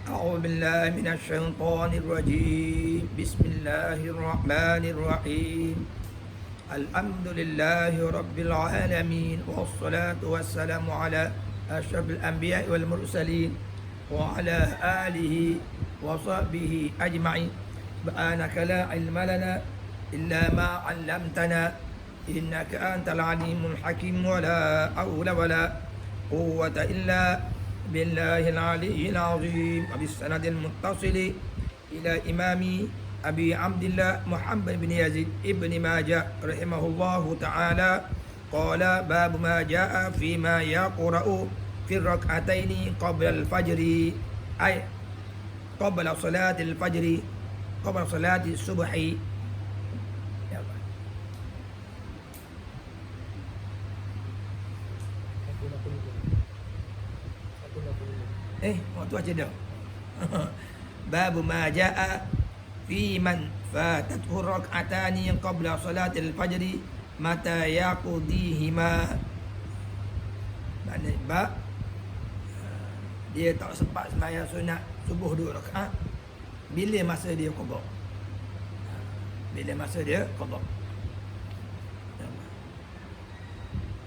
أعوذ بالله من الشيطان الرجيم بسم الله الرحمن الرحيم الحمد لله رب العالمين والصلاة والسلام على أشرف الأنبياء والمرسلين وعلى آله وصحبه أجمعين سبحانك لا علم لنا إلا ما علمتنا إنك أنت العليم الحكيم ولا حول ولا قوة إلا بالله العلي العظيم وبالسند المتصل إلى إمام أبي عبد الله محمد بن يزيد ابن ماجه رحمه الله تعالى قال باب ما جاء فيما يقرأ في الركعتين قبل الفجر أي قبل صلاة الفجر قبل صلاة الصبح. Waktu aja dah. Bab ma jaa fi man fatathu rak'atani qabla salatil fajri mata yaqdihima. Maknanya bab dia tak sempat sembahyang sunat subuh 2 rakaat bila masa dia qada. Bila masa dia qada.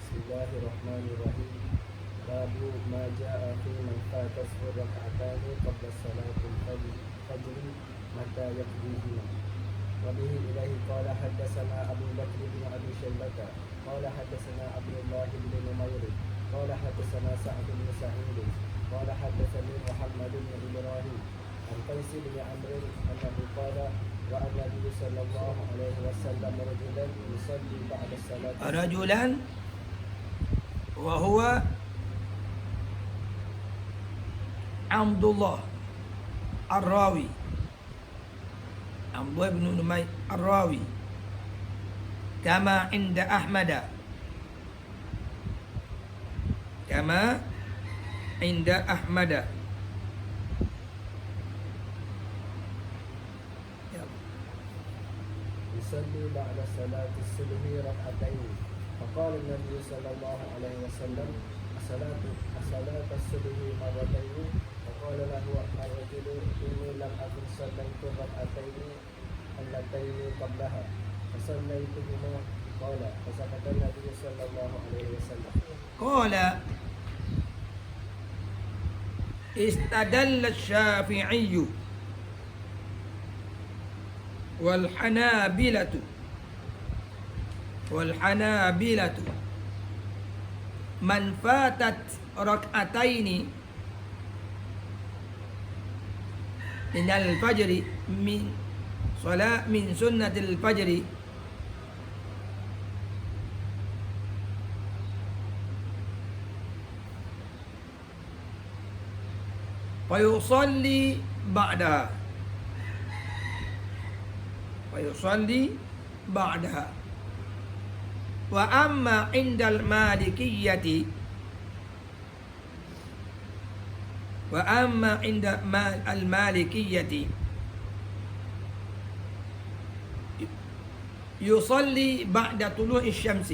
Bismillahirrahmanirrahim. Babu ma jaa fi man fatathu rak'atani qabla salatil fajr mata yaqdihima. Wa bihi ilaihi qala haddatsana Abu Bakr bin Abi Syaibah qala haddatsana Abdullah bin Numair qala haddatsana Sa'd bin Sa'id qala haddatsani Muhammad bin Ibrahim an Qais bin Amr annahu qala wa an-nabiy sallallahu alaihi wasallam rajulan yusalli ba'da salat Rajulan wa huwa Abdullah Ar-Rawi Abdullah bin Numay Ar-Rawi kama inda Ahmad kama inda Ahmad يصلي بعد صلاة الصبح ركعتين فقال النبي صلى الله عليه وسلم الصلاة الصبح مرتين فقال له الرجل إني لم أكن صليت الركعتين اللتين قبلها فصليتهما قال فسكت النبي صلى الله عليه وسلم قال استدل الشافعي والحنابلة من فاتت ركعتين من الفجر من سنة الفجر فيصلي بعدها وأما عند المالكية يصلي بعد طلوع الشمس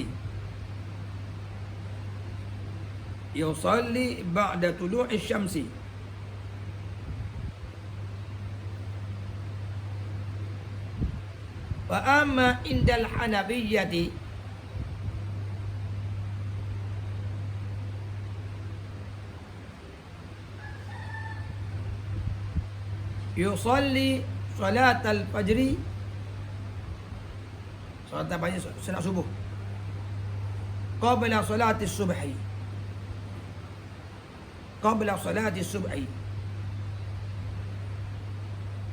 وأما عند الحنفية يصلي صلاة الفجر صلاة subuh قبل صلاة الصبح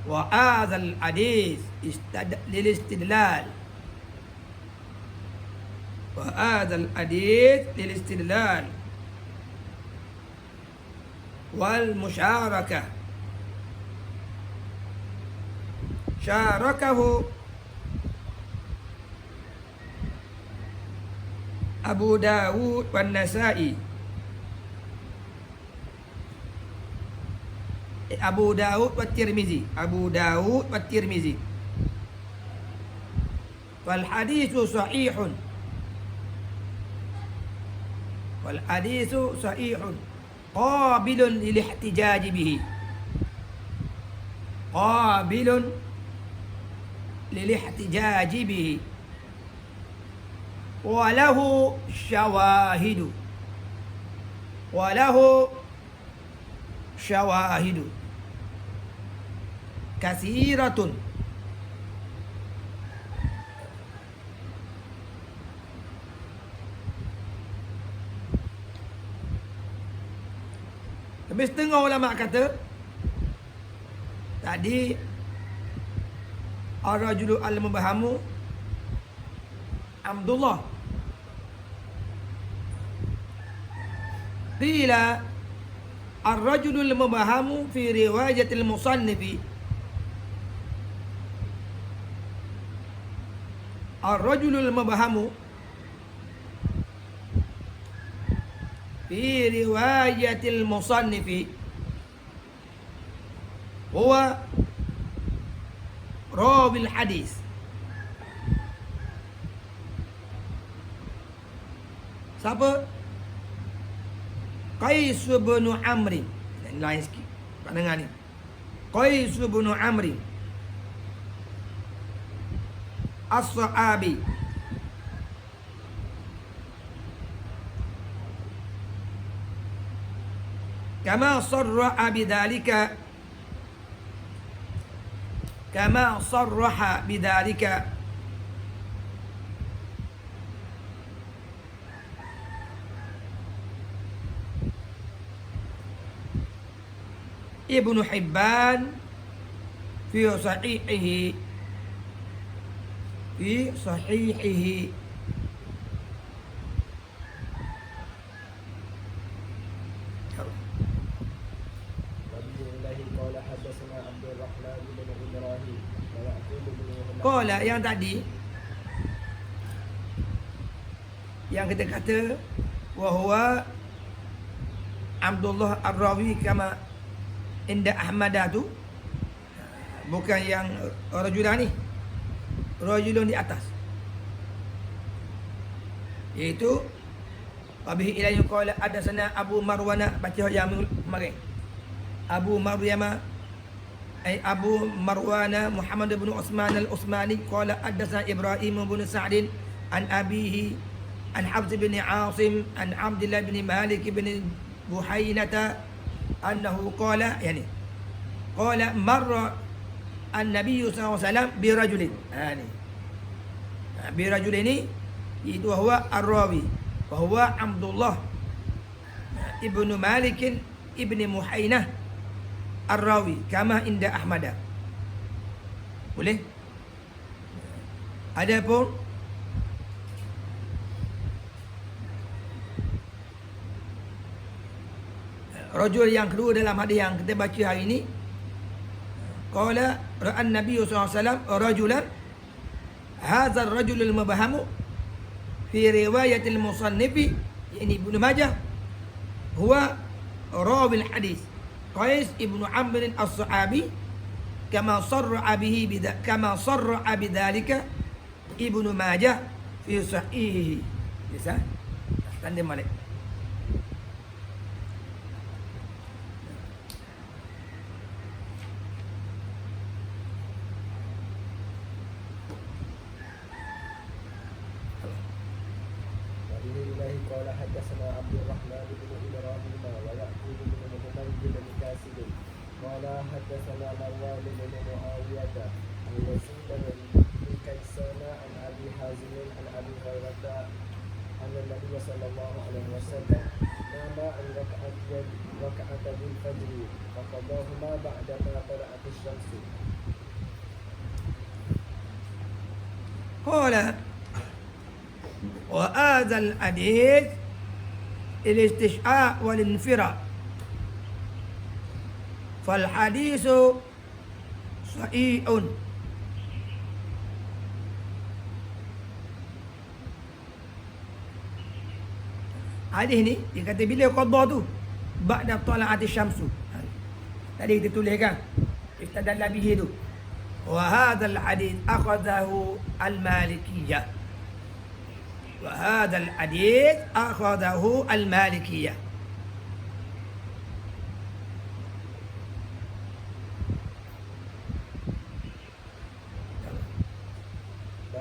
وهذا الحديث للاستدلال والمشاركة شاركه أبو داود والنسائي أبو داود والترمذي فالحديث صحيح قابل للاحتجاج به qabilun lilihtijaji bihi wa lahu syawahidu kasiratun Habis setengah ulama kata tadi ar-rajulu al-mubahamu Abdullah. Qila ar-rajulu al-mubahamu fi riwayatil musannifi. Ar-rajulu al-mubahamu في رواية المصنف هو راوي الحديث siapa? Qais bin Amr. Ini lain sikit pandangan ni. Qais bin Amr as-sahabi كما صرح بذلك ابن حبان في صحيحه Qala yang tadi yang kita kata wahwa Abdullah Ar-Rawi kama inda Ahmadah tu bukan yang rajulan ni, rajulun di atas, iaitu wabihi ilayhi qala hadatsana Abu Marwana, baca yang kemarin Abu Maryama ay Abu Marwana Muhammad bin Utsman al-Utsmani qala hadatsana Ibrahim bin Sa'd an abihi an Habs bin Asim an Abdullah bin Malik bin Buhainata annahu qala yani qala marra an-nabiy sallallahu alaihi wasallam bi rajulin ni bi rajulin ini itu huwa ar-rawi wa huwa Abdullah ibnu Malik ibni Muhainah ar-rawi kama inda Ahmad. Boleh? Adapun rajul yang kedua dalam hadis yang kita baca hari ini, qala ra'an Nabi sallallahu alaihi wasallam rajulan hadza ar-rajul al-mubahamu fi riwayat al-musannif yani Ibnu Majah huwa rawi al-hadis Qais ibnu Amr as-Sahabi kama sarra'a bidzalika Ibnu Majah fi sahihi. Bisa? Tanda balik. قال حدثنا عبد الرحمن بن إبراهيم ويعقوب بن محمد بن كاسب قال حدثنا مروان بن معاوية عن يزيد بن كيسان عن أبي حازم عن أبي هريرة أن النبي صلى الله عليه وسلم نام عن ركعة بالفجر فقضاهما بعدما طلعت الشمس. قال وهذا الحديث الاستشعاء والانفراء فالحديث صحيح. Hadis ni dia kata bila qadha tu ba'da tala'ati syamsu. Tadi kita tuliskan istadalla bihi tu. Wa hadzal hadis akhadahu al-Malikiyah. وهذا الحديث أخذه المالكية.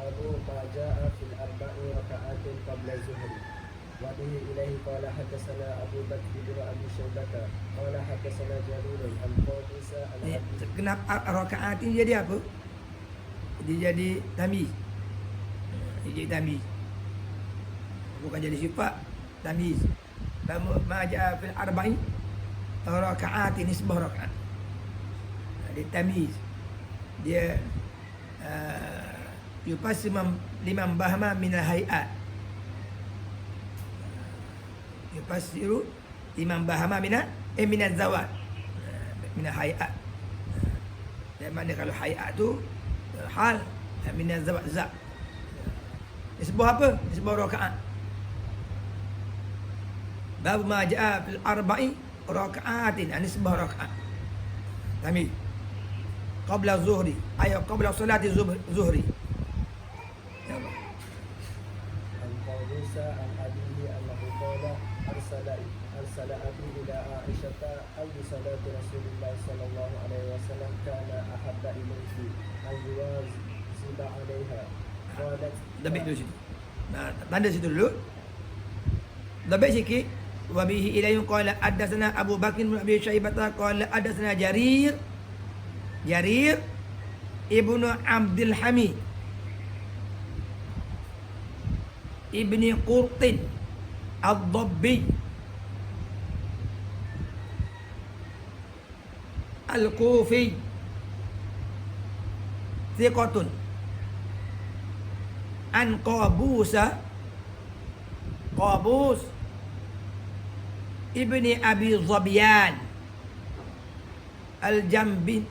باب ما جاء في الأربع ركعات قبل الظهر. وبه إليه قال حدثنا أبو بكر بن أبي شيبة قال حدثنا جرير عن قابوس عن أبي. Kenapa rakaat ini jadi apa? Dia jadi tamiz. Dia jadi tamiz. Bukan jadi sifat, tamiz. Ma jaa fil arba'in rakaat ini sebuah rakaat. Dia tamiz. Dia yufassimu liman bahma min al-hay'at. Yufassiru liman bahma min al-zawat. Min al-hay'at. Dan mana kalau hay'at tu hal min al-zawat za. Dia sebuah apa? Dia sebuah rakaat. Bab ma jaa fil arba'i raka'atin, ini sebuah rakaat. Tamiz. Qabla zuhri, ayo qabla salati zuhri. Ya Allah. عن قابوس عن أبيه أنه قال أرسل أبي إلى عائشة أي صلاة رسول الله صلى الله عليه وسلم كان أحب إليه أن يواظب عليها. قالت Lebih dulu situ. Nah, tanda situ dulu. Lebih sikit. Wa bihi ilayhi qala haddatsana Abu Bakr bin Abi Syaibah qala haddatsana Jarir ibnu Abdul Hamid ibni Qurtin Ad-Dabbi Al-Kufi thiqatun an Qabus ibni Abi Zabyan Al-Jambi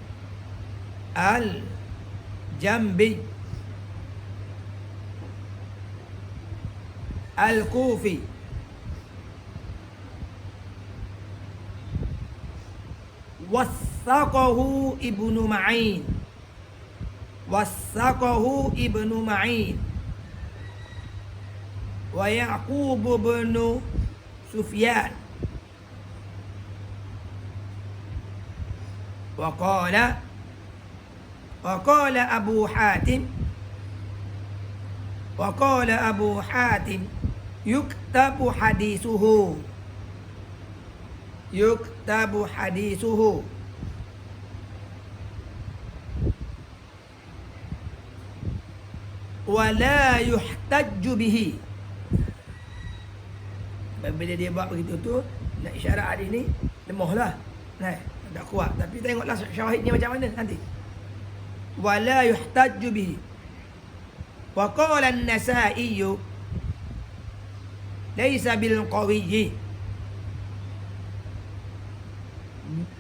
Al-Kufi wasaqahu Ibnu Ma'in wa Ya'qub bin Sufyan wa qala Abu Hatim yuktabu hadisuhu wa la yuhtajju bihi. Bila dia buat begitu tu, nak isyarat hadis ni lemahlah. Nah, tak kuat. Tapi tengoklah syahidnya macam mana nanti. Wala yuhtajju bihi. Wa qala an-Nasa'i laysa bil qawiyyi.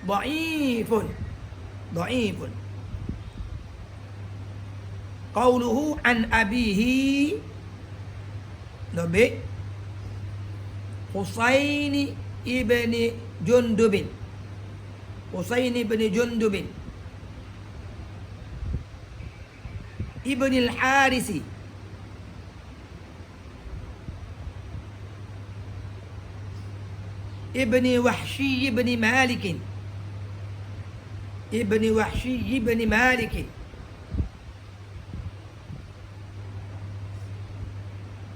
Dha'ifun. Qawluhu an abihi Nabi Husaini ibni Jundubin ibni al-Harisi ibni Wahshi ibni Malik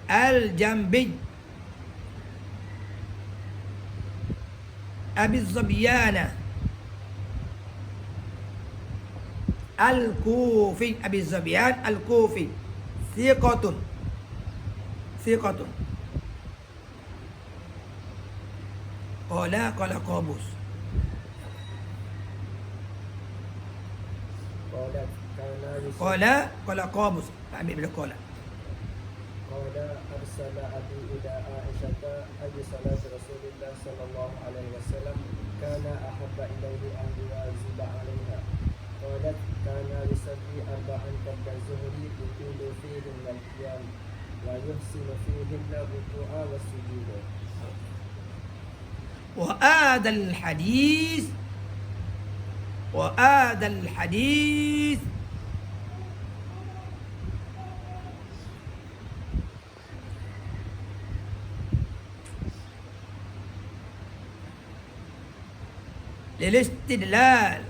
Al-Jambi Abi Zabyan Al-Kufi thiqatun qala Qabus qala Qabus ambil bila qala قال أرسل أبي إلى عائشة أي صلاة رسول الله صلى الله عليه وسلم كان أحب إليه أن يواظب عليها. قالت كان يصلي أربعا قبل الظهر يطيل فيهن القيام ويحسن فيهن الركوع والسجود. وآذى الحديث للاستدلال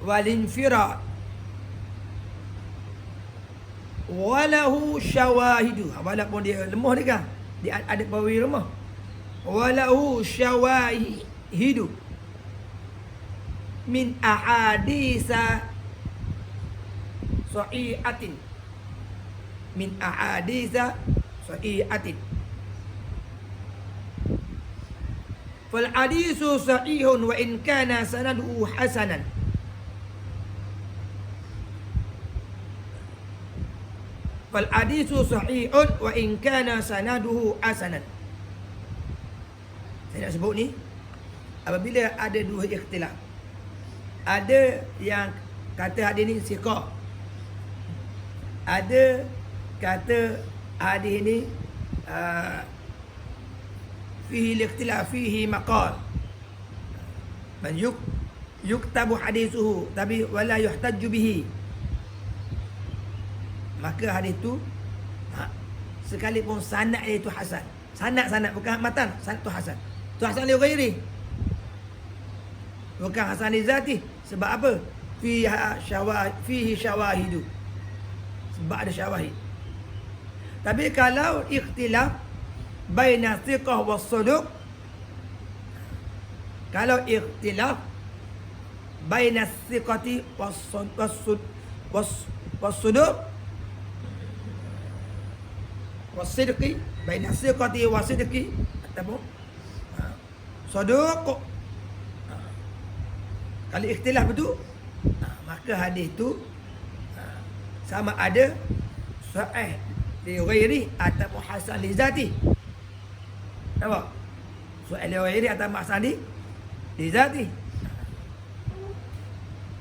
والانفراد walahu syawahidu. Walaupun dia lemah dia kan, dia ada perawi lemah. Walahu syawahidu min ahadisa sahihatin, min ahadisa sahihatin. Fal hadisu sahihun wa in kana sanaduhu hasanan. Fal hadisu sahihun wa in kana sanaduhu hasanan. Saya nak sebut ni, apabila ada dua ikhtilaf, ada yang kata hadis ni siqah, ada kata hadis ni fihi ikhtilaf, fihi maqal, man yuktabu hadisuhu tapi wala yuhtajju bihi, maka hadis tu sekalipun sanad dia itu hasan, sanad bukan matan, sanad tu hasan, tu hasan li ghairi, bukan hasan li zati. Sebab apa? Fihi syawahidu, sebab ada syawahid. Tapi kalau ikhtilaf baina thiqah was saduq, kalau ikhtilaf baina thiqati was saduq was sidqi, baina thiqati was sidqi ataupun saduq, kalau ikhtilaf itu, maka hadis itu sama ada sahih li ghairi ataupun hasan li zati. Nampak? Sahih li ghairi ataupun hasan li zati.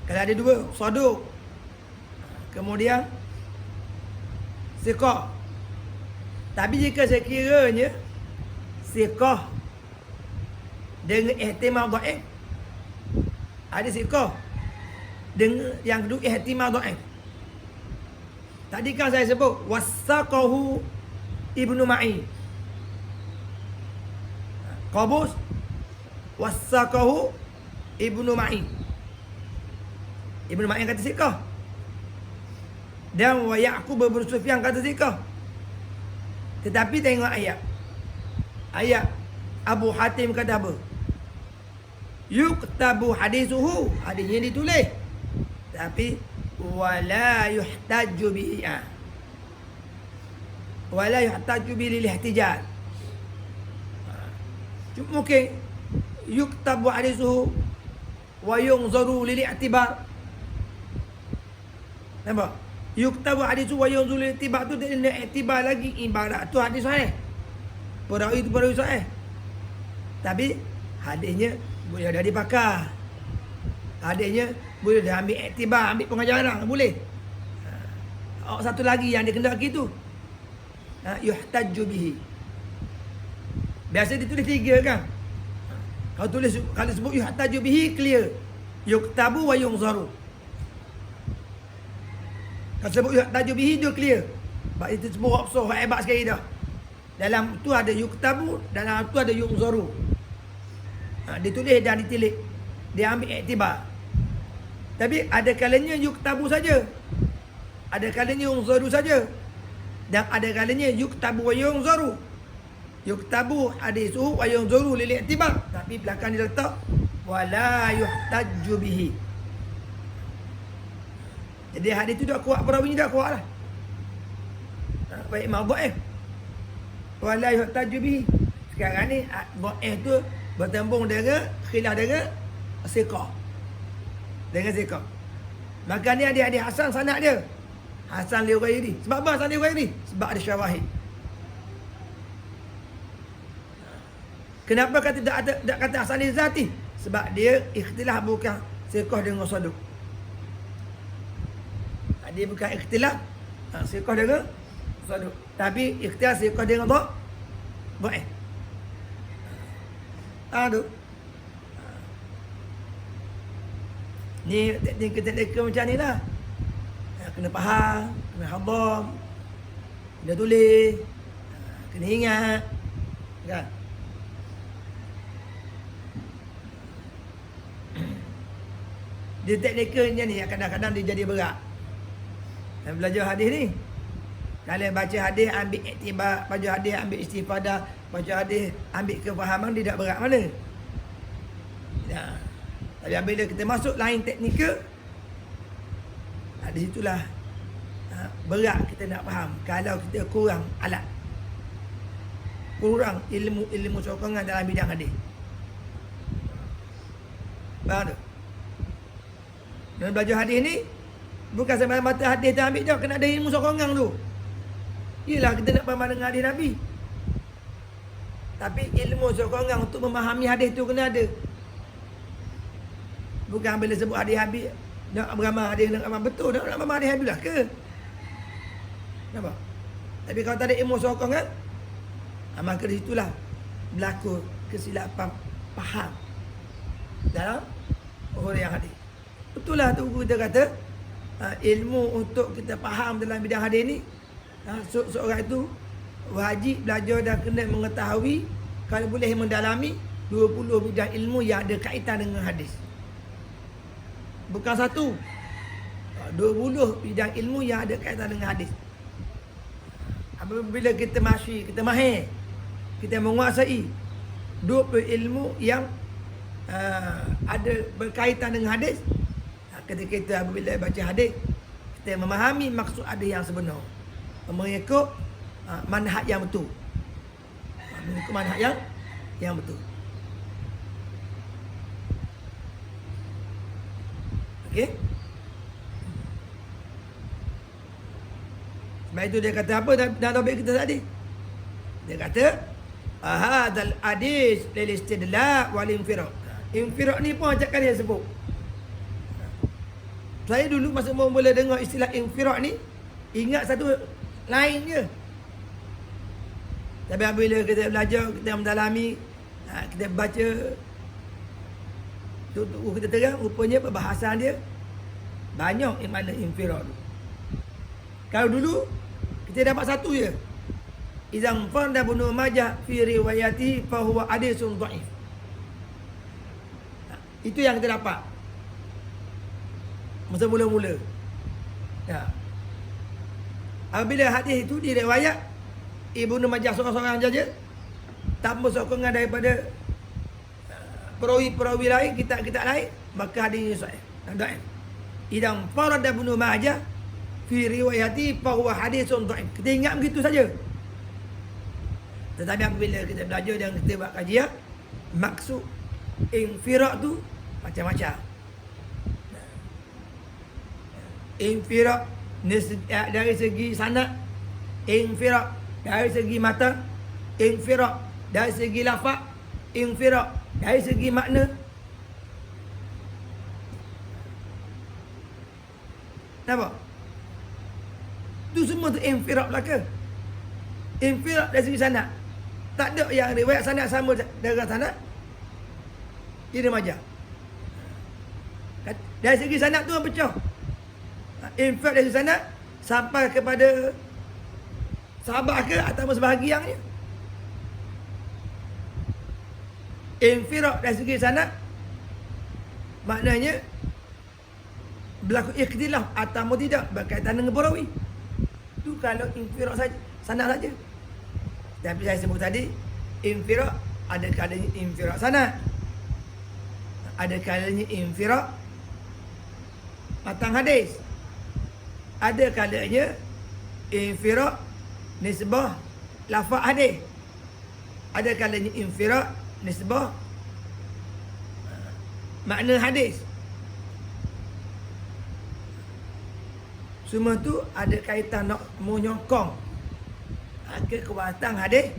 Kalau ada dua, saduq, kemudian siqah. Tapi jika sekiranya siqah dengan ihtimal dhaif, ada siqah dengan yang kedua ihtimal dhaif. Tadi kan saya sebut wasaqahu Ibnu Ma'in, Qabus wasaqahu Ibnu Ma'in. Ibnu Ma'in kata siqah, dan wa Ya'qub bin Sufyan kata siqah. Tetapi tengok ayat Abu Hatim kata apa? Yuktabu hadisuhu, hadisnya ditulis, tapi wala yuhtaju bihi, wala yuhtaju bihi lil ihtijaj. Mungkin yuktabu hadisuhu wa yunzaru lil i'tibar. Nampak? Yuktabu hadisuhu wa yunzaru lil i'tibar tu dia nak i'tibar lagi, ibarat tu hadis sahih, perawi itu perawi sahih, tapi hadisnya boleh dah dipakar, hadisnya boleh dah ambil iktibar, ambil pengajaran, boleh. Satu lagi yang dia kendaki tu, yuhtajju bihi. Biasa ditulis 3 kan. Kalau sebut yuhtajju bihi clear. Yuktabu wa yunzaru. Kalau sebut yuhtajju bihi dia clear. Sebab itu sebut rapsah hebat sekali dah. Dalam tu ada yuktabu, dalam tu ada yunzaru. Ditulis dan ditilik, dia ambil iktibar. Tapi ada kalanya yuktabu saja, ada kalanya yunzaru saja, dan ada kalanya yuktabu wa yunzaru. Yuktabu hadisuhu wa yunzaru lil i'tibar, tapi belakang dia letak wala yuhtajju bihi. Jadi hadis tu dah kuat, perawinya dah kuat lah. Baik dhaif wala yuhtajju bihi. Sekarang ni dhaif tu bertembung dengan khilaf dengan siqah, dengan siqah. Maka ni ada hasan sanad dia, hasan li ghairi. Sebab apa hasan li ghairi? Sebab ada syawahid. Kenapa kata tak kata hasan li zati? Sebab dia ikhtilaf bukan siqah dengan saduq. Dia bukan ikhtilaf siqah dengan saduq, tapi ikhtilaf siqah dengan dhaif. Aduh. Ni teknik macam ni lah. Kena faham, kena hadam, kena tulis, kena ingat, kan? Dia teknikalnya ni kadang-kadang dia jadi berat. Dan belajar hadis ni, Kalau baca hadis ambil iktibar, baca hadis ambil istifadah, baca hadis ambil kefahaman, tidak berat mana. Ya. Tapi bila kita masuk lain teknikal, di situlah berat kita nak faham. Kalau kita kurang alat, kurang ilmu sokongan dalam bidang hadis. Faham tak? Dan belajar hadis ni bukan semata-mata hadis tu ambil je, kena ada ilmu sokongan tu. Yelah kita nak faham dengan hadis Nabi. Tapi ilmu sokongan untuk memahami hadis tu kena ada. Bukan bila sebut hadis habis nak beramal hadis, nak amal betul, nak beramal hadis habis lah ke? Nampak? Tapi kalau tak ada ilmu sokongan, maka di situlah berlaku kesilapan faham dalam orang yang hadis. Betul lah tu kita kata ilmu untuk kita faham dalam bidang hadis ni, seorang itu wajib belajar dan kena mengetahui, kalau boleh mendalami 20 bidang ilmu yang ada kaitan dengan hadis. Bukan satu, 20 bidang ilmu yang ada kaitan dengan hadis. Apabila kita kita mahir, kita menguasai 20 ilmu yang ada berkaitan dengan hadis, ketika kita apabila baca hadis, kita memahami maksud hadis yang sebenar, mengikut manhaj yang betul, mengikut manhaj yang betul. Okey. Sebab itu dia kata apa dalam topik kita tadi? Dia kata hadzal hadis lil istidlal wal infiraq. Infiraq ni pun acak kali dia sebut. Saya dulu masa mula dengar istilah infiraq ni, ingat satu lain je. Tapi apabila kita belajar, kita mendalami, kita baca, kita terang rupanya perbahasan dia banyak yang mana infiraq tu. Kalau dulu kita dapat satu je, idzan farada Ibnu Majah fi riwayati fa huwa hadisun dhaif. Itu yang kita dapat masa mula-mula. Ya. Apabila hadis itu diriwayat Ibnu Majah seorang-seorang saja, tanpa sokongan daripada perawi-perawi lain, kitab-kitab lain, maka hadis ini sahih. Dhaif. Idzan farada Ibnu Majah fi riwayati fa huwa hadisun dhaif. Kita ingat begitu saja. Tetapi apabila kita belajar dan kita buat kajian, maksud infiraq tu macam-macam. Infiraq dari segi sanad, infiraq dari segi matan, infiraq dari segi lafaz, infiraq dari segi makna. Nampak? Itu semua tu infiraq belaka. Infiraq dari segi sanad. Tak ada yang riwayat sanad sama dengan sanad Ibnu Majah. Dari segi sanad tu pecah. Infiraq dari segi sanad sampai kepada sahabat ke atau sebahagiannya. Infiraq dari segi sanad maknanya berlaku ikhtilaf atau tidak berkaitan dengan perawi. Itu kalau infiraq saja, sanad saja. Tapi saya sebut tadi, infiraq ada kalanya infiraq sanad, ada kalanya infiraq matan hadis, ada kalanya infiraq nisbah lafaz hadis, ada kalanya infiraq nisbah makna hadis. Semua tu ada kaitan nak menyokong kekuatan hadis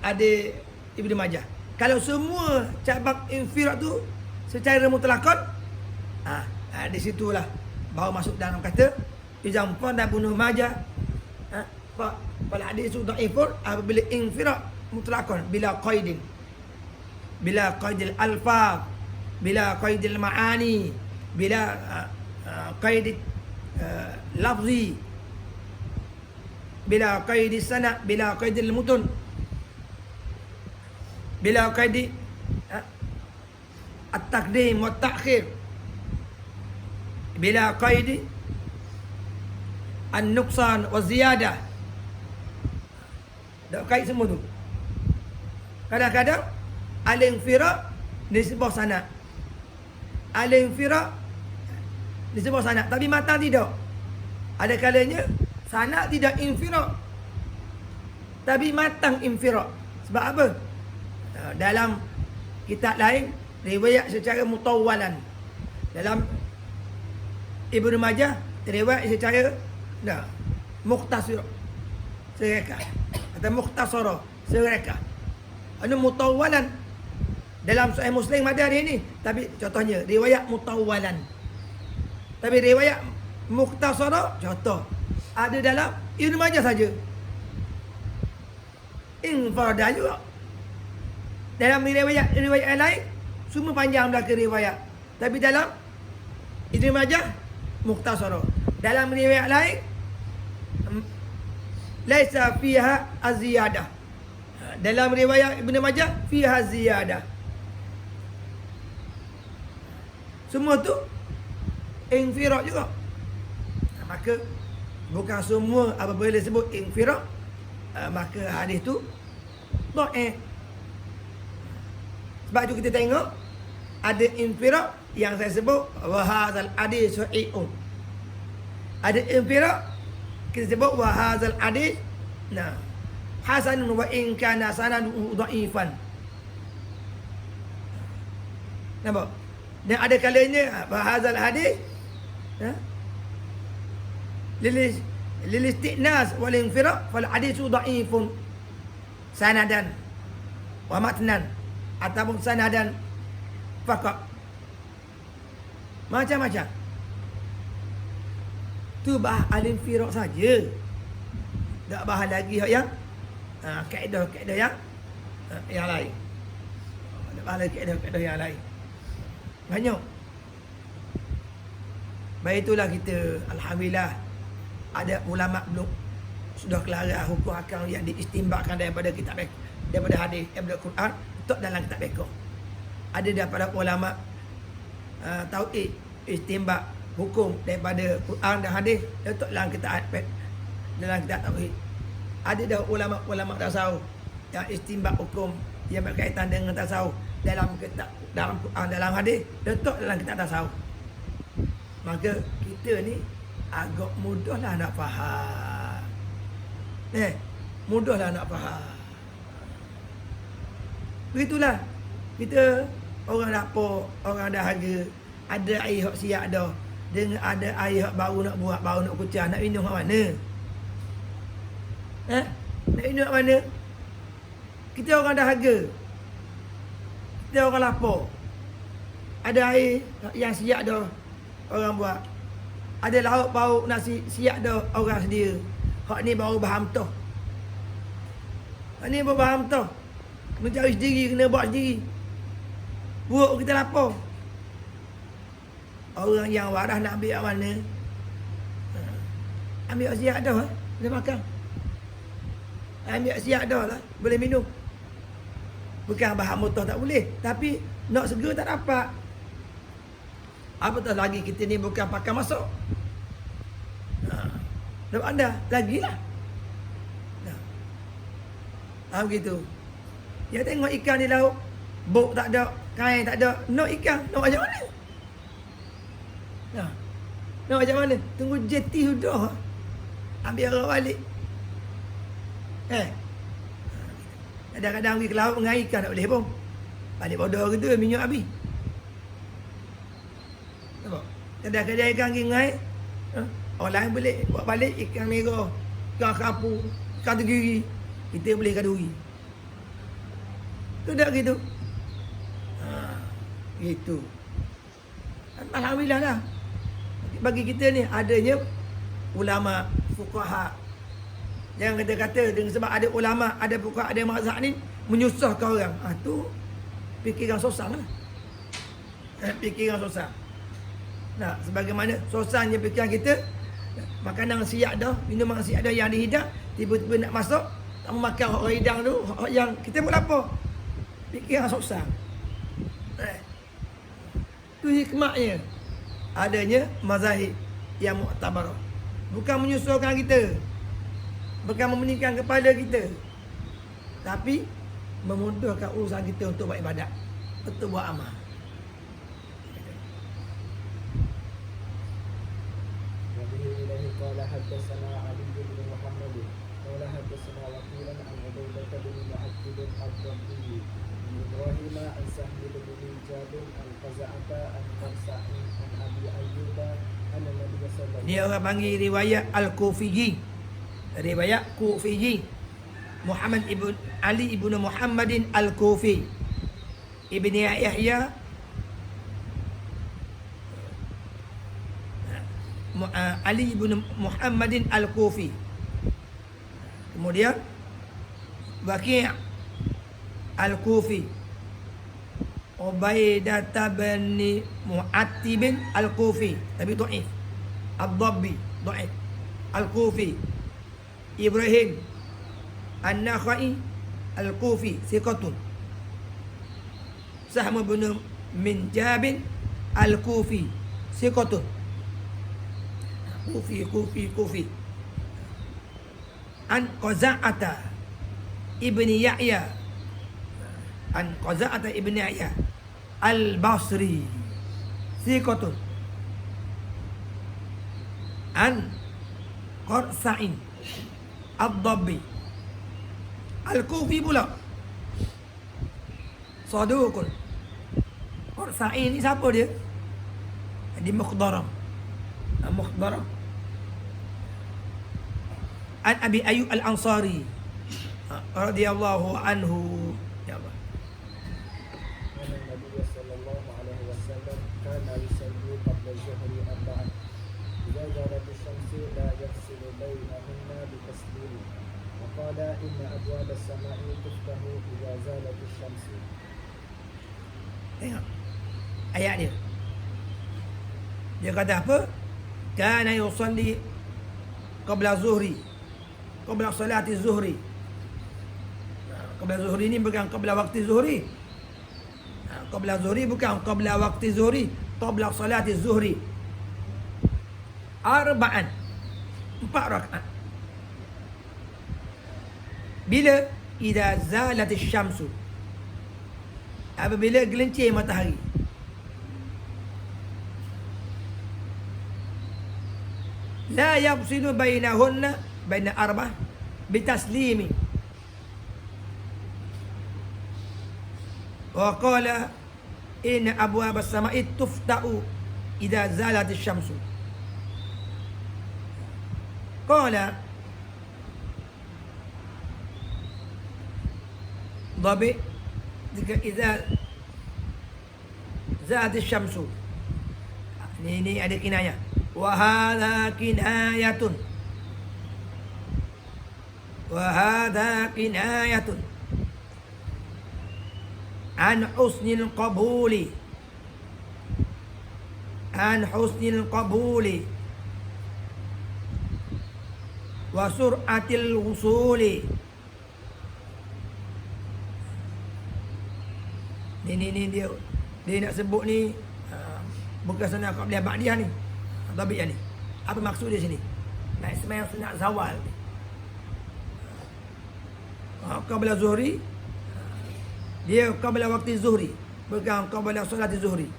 ada Ibnu Majah. Kalau semua cabang infiraq tu secara mutlakon, di situlah baru masuk dalam kata idzan farada Ibnu Majah fal hadis dhaifun apabila infiraq mutlakon bila qaidin, bila qaidil alfaz, bila qaidil maani, bila qaid lafzi, bila qaid sanad, bila qaid mutun, bila qaid at-taqdim wa at-ta'khir, bila qaid an-nuqsan wa ziyadah. Dak kait semua tu. Kadang-kadang al-infirad nisbah sanad. Al-infirad nisbah sanad tapi matan tidak. Ada kalanya sanad tidak infirad tapi matan infirad. Sebab apa? Dalam kitab lain riwayat secara mutawwalan. Dalam Ibnu Majah riwayat secara mukhtasar serekah atau mukhtasara serekah. Anu mutawwalan dalam Sahih Muslim ada hari ini, tapi contohnya riwayat mutawwalan. Tapi riwayat mukhtasara contoh ada dalam Ibnu Majah saja. Infaradah juga. Dalam riwayat yang lain semua panjang belaka riwayat. Tapi dalam Ibnu Majah mukhtasara. Dalam riwayat lain laisa fiha az-ziyadah. Dalam riwayat Ibnu Majah fiha ziyadah. Semua tu infirad juga. Maka bukan semua apabila disebut infirad maka hadis tu dhaif. Sebab tu kita tengok ada infirad yang saya sebut wa hadzal hadis sahihun. Ada infirad kita sebut wa hadzal hadis hasanun wa in kana sanaduhu dhaifan. Nampak? Dan ada kalanya wa hadzal hadis lil istinas wal infirad fal hadisu dhaifun sanadan wa matnan ataupun sanadan faqat. Macam-macam. Tu bah al-infirad saja. Tak bahas lagi yang kaedah-kaedah yang lain. Tak bahas lagi kaedah-kaedah yang lain. Banyak. Baik itulah kita alhamdulillah ada ulama belum sudah kelara hukum akal yang diistinbatkan daripada kitab daripada hadis daripada Quran untuk dalam kitab fiqh. Ada daripada ulama tauhid istinbat hukum daripada Quran dan hadis untuk dalam kitab tauhid. Ada dah ulama tasawuf yang istinbat hukum yang berkaitan dengan tasawuf dalam kitab dalam Quran dalam hadis untuk dalam kitab tasawuf. Maka kita ni agak mudahlah nak faham. Mudahlah nak faham. Begitulah. Kita orang dapur, orang dahaga, ada air hak siap dah. Dengan ada air hak baru nak buat, baru nak kucah, nak minum kat mana? Nak minum kat mana? Kita orang dahaga. Kita orang lapar. Ada air yang siap dah orang buat. Ada lauk pauk nasi siap dah orang sedia. Hak ni baru faham toh. Hak ni baru faham toh. Mencari sendiri, kena buat sendiri. Buruk kita lapar. Orang yang waras nak ambil kat mana? Ambil siap dah boleh makan. Ambil siap dah lah, boleh minum. Bukan bahan motor tak boleh, tapi nak segera tak dapat. Apatah lagi kita ni bukan pakai masuk. Dapat anda lagilah. Begitu. Dia tengok ikan di laut, bok tak ada, kain tak ada, nak ikan, nak macam mana? Nak macam mana? Tunggu jeti sudah. Ambil orang balik. Kadang-kadang pergi ke laut dengan ikan tak boleh pun. Balik bodoh gitu minyak habis. Nampak? Kadang-kadang ikan pergi dengan air. Orang lain boleh buat balik ikan merah, ikan kerapu, ikan tenggiri. Kita boleh ikan duri. Tu tak gitu. Gitu. Alhamdulillah lah. Bagi kita ni adanya ulama fuqaha. Jangan kata-kata dengan sebab ada ulama, ada fuqaha, ada mazhab ni menyusahkan orang. Tu fikiran sosang lah. Fikiran sosang. Nah, sebagaimana sosangnya fikiran kita, makanan siap dah, minuman siap dah yang dihidang, tiba-tiba nak masuk, tak makan orang hidang tu, yang kita pun lapar. Fikiran sosang. Tu hikmahnya adanya mazahib yang mu'tabarah. Bukan menyusulkan kita, bukan memeningkan kepala kita, tapi memudahkan urusan kita untuk buat ibadat, untuk buat amal. وبه إليه قال حدثنا علي بن محمد قال حدثنا وكيل عن عبيدة بن معتب الضبي عن إبراهيم عن سهل بن جابر عن قزعة عن مرسع عن أبي أيوب أن النبي صلى الله عليه Dia orang panggil riwayat Al-Kufiji. Riwayat Kufiji. Muhammad ibn Ali ibn Muhammadin Al-Kufi. Ibni Yahya Ali ibn Muhammadin Al-Kufi. Kemudian Waqi' Al-Kufi. Ubaidah bin Mu'attib Al-Kufi, tapi dhaif. Ad-Dabbi dhaif. Al-Kufi. Ibrahim An-Nakhai Al-Kufi thiqatun. Sahm bin Minjab Al-Kufi thiqatun. Kufi. An Qaza'ata ibni Yahya. An Qaza'ata ibni Yahya Al-Basri thiqatun. An Qarsa'in Ad-Dabbi Al-Kufi pula Saduqun. Qarsa'in ni siapa dia? Di Mukhdaram. An Abi Ayyub Al-Ansari radhiyallahu anhu. Ya Allah. أن النبي صلى الله عليه وسلم كان يصلي قبل الظهر أربعا إذا زالت الشمس لا يفصل بينهن بتسليم وقال إن أبواب السماء تفتح إذا زالت الشمس. Tengok ayat dia. Dia kata apa? Kana yusalli qabla zuhri, qabla salati zuhri. Qabla zuhri ni bukan qabla waktu zuhri. Qabla zuhri bukan qabla waktu zuhri, qabla salati zuhri. Arba'an, 4 rakaat. Bila? Idza zalatis syamsu, apabila gelincir matahari. La yafsilu bainahunna baina arba'ah bitaslimi. Wa qala inna abwaab as-sama'i tufta'u idza zalat asy-syamsu. Qala dhabi jika idza zalat asy-syamsu. Ini ada kinayah. Wa hadha kinayatun. Wa hadha kinayatun an husnil qabuli. An husnil qabuli wa sur'atil wusuli. Ni dia nak sebut ni bukan sunat qabliyah ba'diyah ni. Tapi ni apa maksud dia sini? Nak sembahyang sunat zawal. Qabla zuhri, dia qabla waktu zuhri, bukan qabla solat zuhri.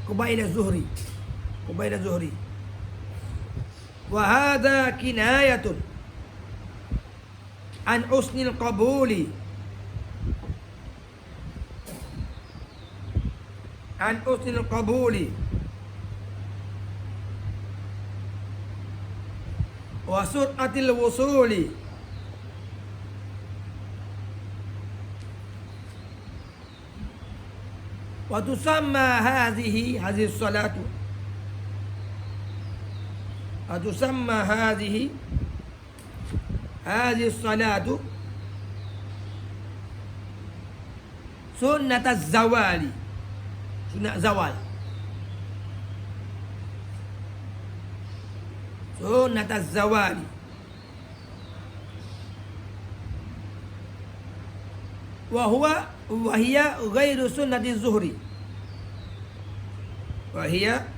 Qabla zuhri. Wa hadha kinayatun an husnil qabuli. An husnil qabuli wa sur'atil wusuli. Wa tusamma hadhihi salatu. Wa tusamma hadhihi salatu sunnataz zawali. Sunat zawal. Sunnataz zawali. Wa hiya ghairu sunnati zuhri. Wa hiya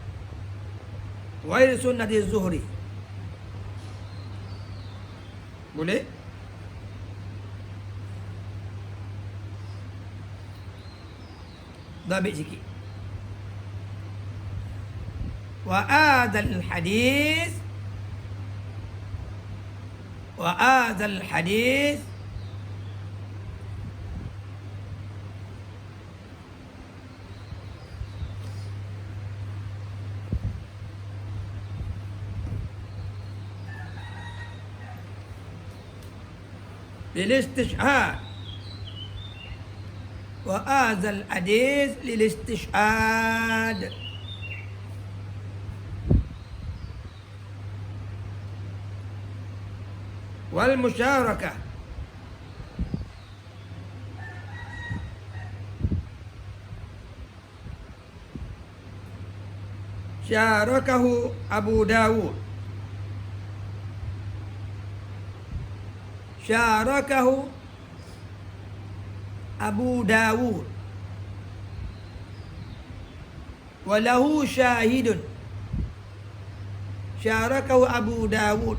ghair sunnati zuhri. Boleh? Dabit sikit. Wa adzal hadis للاستشهاد وهذا الحديث للاستشهاد والمشاركة شاركه أبو داود وله شاهد شاركه أبو داود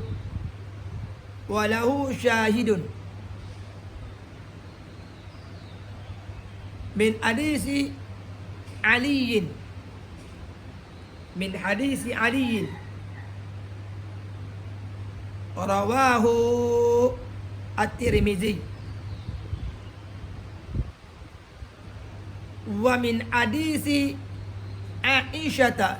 وله شاهد من حديث علي رواه الترمذي ومن حديث عائشة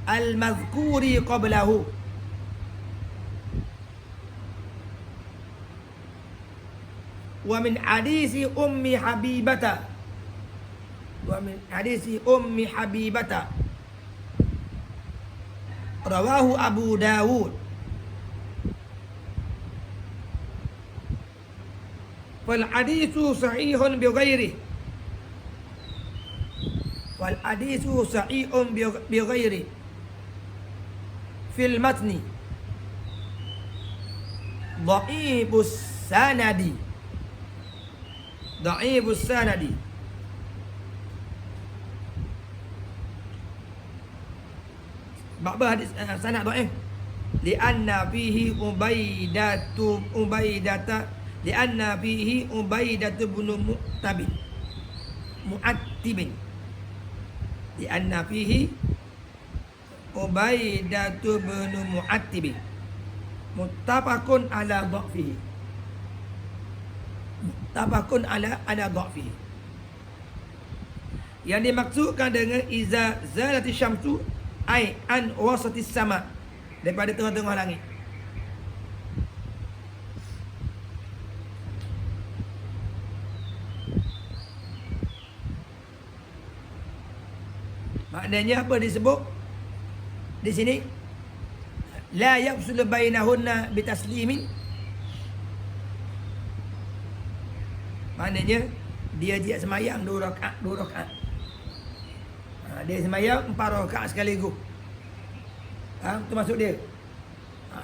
المذكور قبله ومن حديث أم حبيبة رواه أبو داود والحديث صحيح بغيره في المتن ضعيف السند بعض hadis sanad dhaif lianna fihi Ubaidah bin Mu'attib muttafaqun ala dha'fihi. Yang dimaksudkan dengan iza zalati syamsu ai an wasatis sama, daripada tengah-tengah langit. Maknanya apa disebut di sini? La yafsul bainahunna bitaslimin. Maknanya dia semayang 2 rakaat. Dia semayang 4 rakaat sekaligus. Itu maksud dia.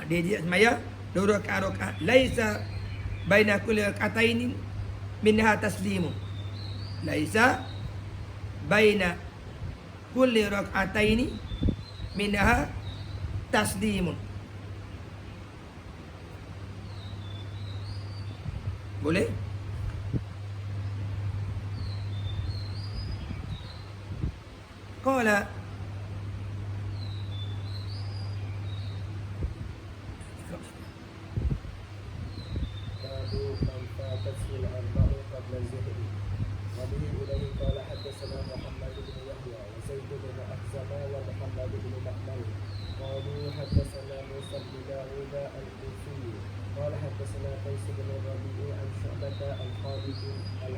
Dia semayang 2 rakaat. Laisa baina kulli rak'ataini minha taslimun. Laisa baina kulli rak'ataini minha taslimun. Boleh? Qala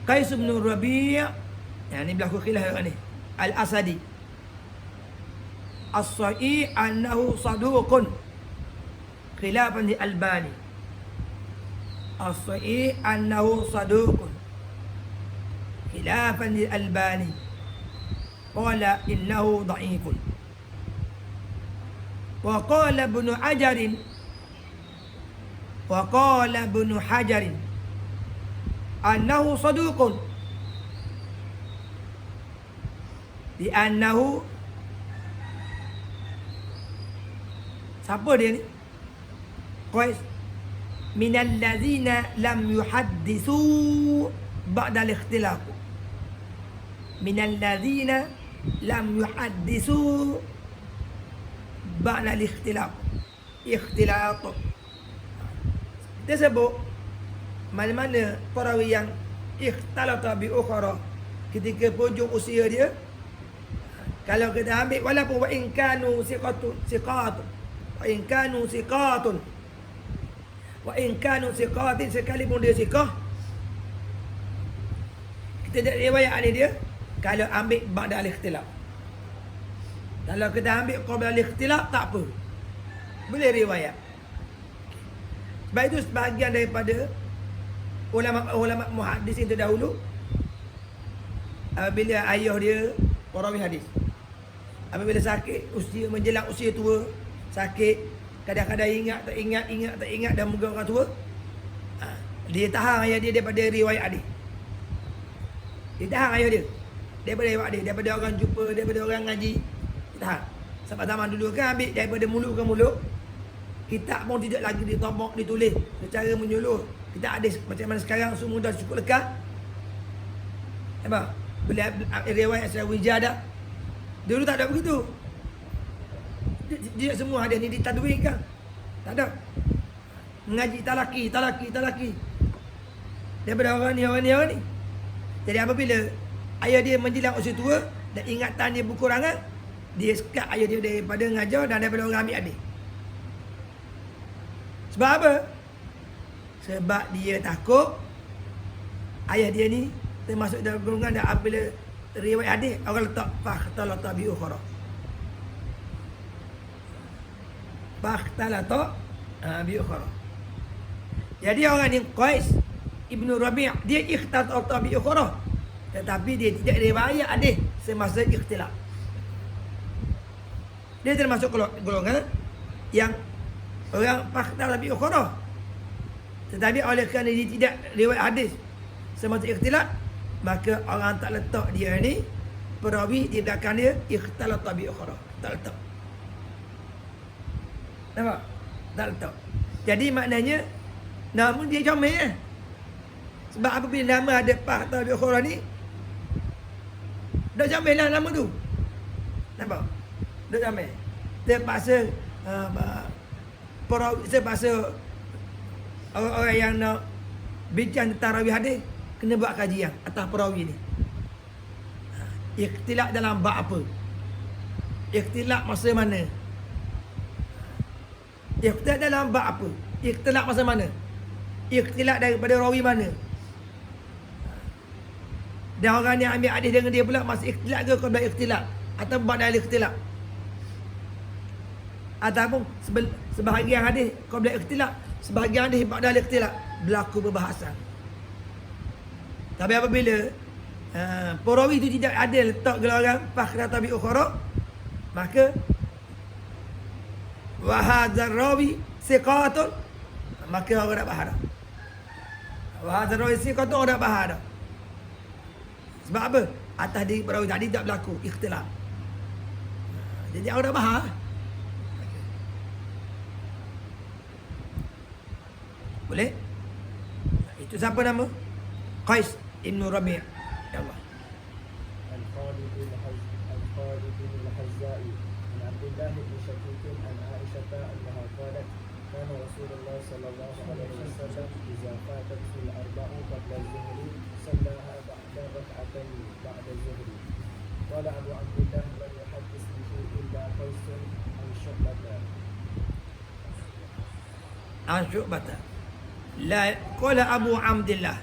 Qais bin Rabi', ini berlaku khilaf ni. Al-Asadi. As-sahih annahu saduqun. Khilafan di Albani. As-sahih annahu saduqun. Khilafan di Albani. Qala innahu dha'ifun. Wa qala Ibn Hajar annahu saduqun. Di annahu, siapa dia ni? Qais minal ladzina lam yuhaddisu ba'da al-ikhtilaf. Minal ladzina lam yuhaddisu ba'da al-ikhtilaf. Ikhtilat. Dia sebut mana-mana perawi yang ikhtalata bi ukhra ketika pojok usia dia, kalau kita ambil walaupun wa in kanu siqatun wa in kanu siqatin sekalipun dia siqah, kita lihat riwayat ni dia kalau ambil ba'da al-ikhtilaf. Kalau kita ambil qabla al-ikhtilaf tak apa, boleh riwayat. Sebab itu sebahagian daripada ulama muhaddis itu dahulu, apabila ayah dia perawi hadis, apabila sakit, usia menjelang usia tua, sakit, kadang-kadang ingat tak ingat dan muka orang tua, dia tahan ayah dia daripada riwayat hadis. Dia tahan ayah dia daripada riwayat hadis, daripada orang jumpa, daripada orang ngaji, dia tahan. Sebab zaman dulu kan ambil daripada mulut ke mulut, kitab pun tidak lagi ditombok, ditulis secara menyuluh. Kita hadis macam mana sekarang semua dah cukup lekat. Nampak? Bila riwayat secara wijadah, dulu tak ada begitu. Dia semua hadis ni ditadwinkan. Tak ada. Mengaji talaki. Daripada orang ni. Jadi apabila ayah dia menjelang usia tua dan ingatan dia berkurangan, dia sekat ayah dia daripada ngajar dan daripada orang ambil hadis. Sebab apa? Sebab dia takut ayah dia ni termasuk dalam golongan dan apabila riwayat hadis orang letak fakhtalata bi ukhra. Fakhtalata bi ukhra. Jadi orang ni Qais Ibnu Rabi' dia ikhtalata bi ukhra, tetapi dia tidak riwayat hadis semasa ikhtilaf. Dia termasuk golongan yang orang fakhtalata bi ukhra, tetapi oleh kerana dia tidak riwayat hadis semasa ikhtilaf, maka orang tak letak dia ni perawi di belakang dia ikhtalata bi ukhra. Tak letak. Nampak? Tak letak. Jadi maknanya nama dia comel. Sebab apabila nama ada fakhtalata bi ukhra ni, dah comel lah nama tu. Nampak? Dah comel. Terpaksa perawi, terpaksa orang yang nak bincang tentang rawi hadis kena buat kajian atas perawi ni. Ikhtilaf dalam bab apa? Ikhtilaf masa mana? Ikhtilaf dalam bab apa? Ikhtilaf masa mana? Ikhtilaf daripada rawi mana? Dan orang yang ambil hadis dengan dia pula masa ikhtilaf ke qabla ikhtilaf atau ba'da ikhtilaf? Ataupun sebahagian hadis qabla ikhtilaf, sebahagian hadis ba'da ikhtilaf, berlaku perbahasan. Tapi apabila perawi itu tidak ada letak gelaran fakhtalata bi ukhra, maka wa hadzal rawi siqatun, maka orang dah faham. Wa hadzal rawi siqatun, orang dah faham. Sebab apa? Atas diri perawi tadi tak berlaku ikhtilaf. Jadi orang dah faham. Boleh? Itu siapa nama? Qais Ibnu Rabi'. Ya Allah. Al-Khalid bin al-Hazzai an Abdullah bin Shaqiq an Aisyah annaha qalat kana Rasulullah sallallahu alaihi wasallam idza fatat fil arba'u qabla az-zuhri sallaha ba'da rak'atayn ba'da az-zuhri. Qala Abu Abdullah lam yuhaddith bihi illa Qais an Syu'bah. An Syu'bah. La qala Abu Abdullah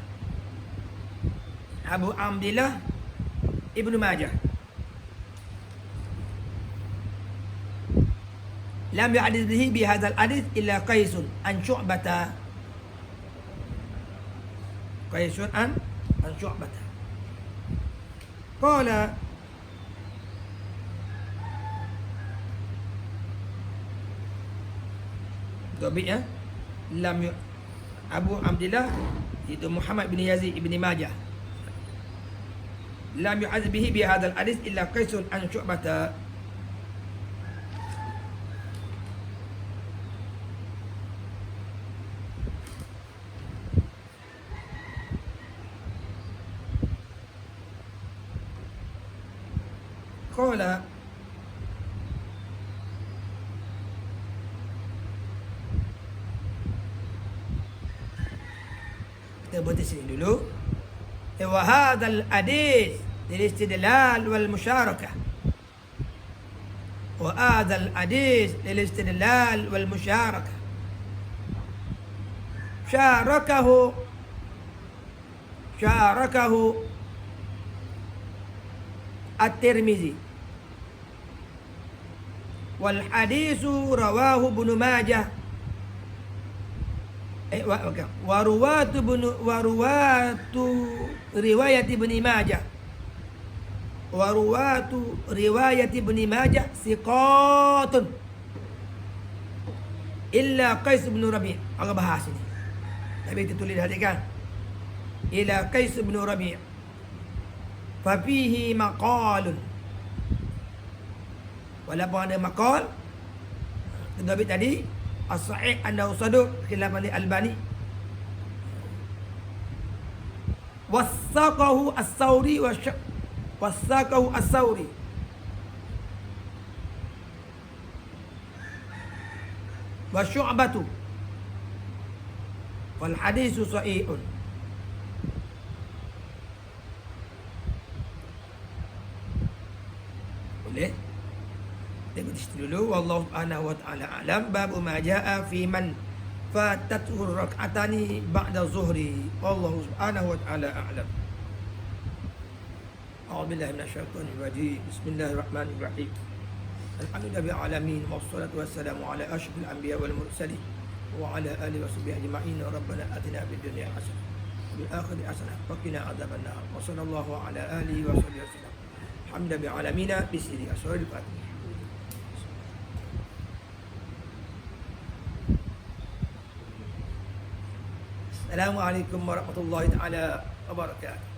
Ibnu Majah lam yu'adid bihi bi hadzal hadits illa Qaisun an Syu'bah. Qaisun an Syu'bah. Qala Tabi' ya, lam Abu Abdullah itu Muhammad bin Yazid ibn Majah. lam yu'az bihi bi hadzal hadis illa Qaisun an Syu'bah. Qala kita berhenti sini dulu. Wa hadzal hadis lil istidlal wal musyarakah. Wa hadzal hadis lil istidlal wal musyarakah. Syarakahu At-Tirmizi wal hadisu rawahu Ibnu Majah waruwatu riwayat Ibnu Majah waruwatu riwayat Ibnu Majah siqatun illa Qais bin Rabi'. Agak bahas ini tapi ditulis hatikan ila Qais bin Rabi' fafihi maqalun. Walaupun ada maqal Nabi tadi as-sahih annahu saduq khilafan al-Albani. Wasaqahu as-Sauri wasaqahu as-Sauri wa Syu'batu wal hadisu sahihun. Boleh tengok di situ dulu. Wallahu subhanahu wa ta'ala alam. Babu ma jaa fi man fatathu rak'atani ba'da zuhri. Wallahu subhanahu wa ta'ala alam. A'udzu billahi minasyaitonir rajim. Bismillahirrahmanirrahim. Alhamdulillahil alamin wassalatu wassalamu ala asyrafil anbiya wal mursalin wa ala alihi washabbihi ajma'in. Rabbana atina fid dunya hasanah wa fil akhirati hasanah wa qina adzabannar. Wa sallallahu ala alihi washabbihi wasallam. Alhamdulillah alamina bisiri asrul fatihah. Assalamualaikum warahmatullahi taala wabarakatuh.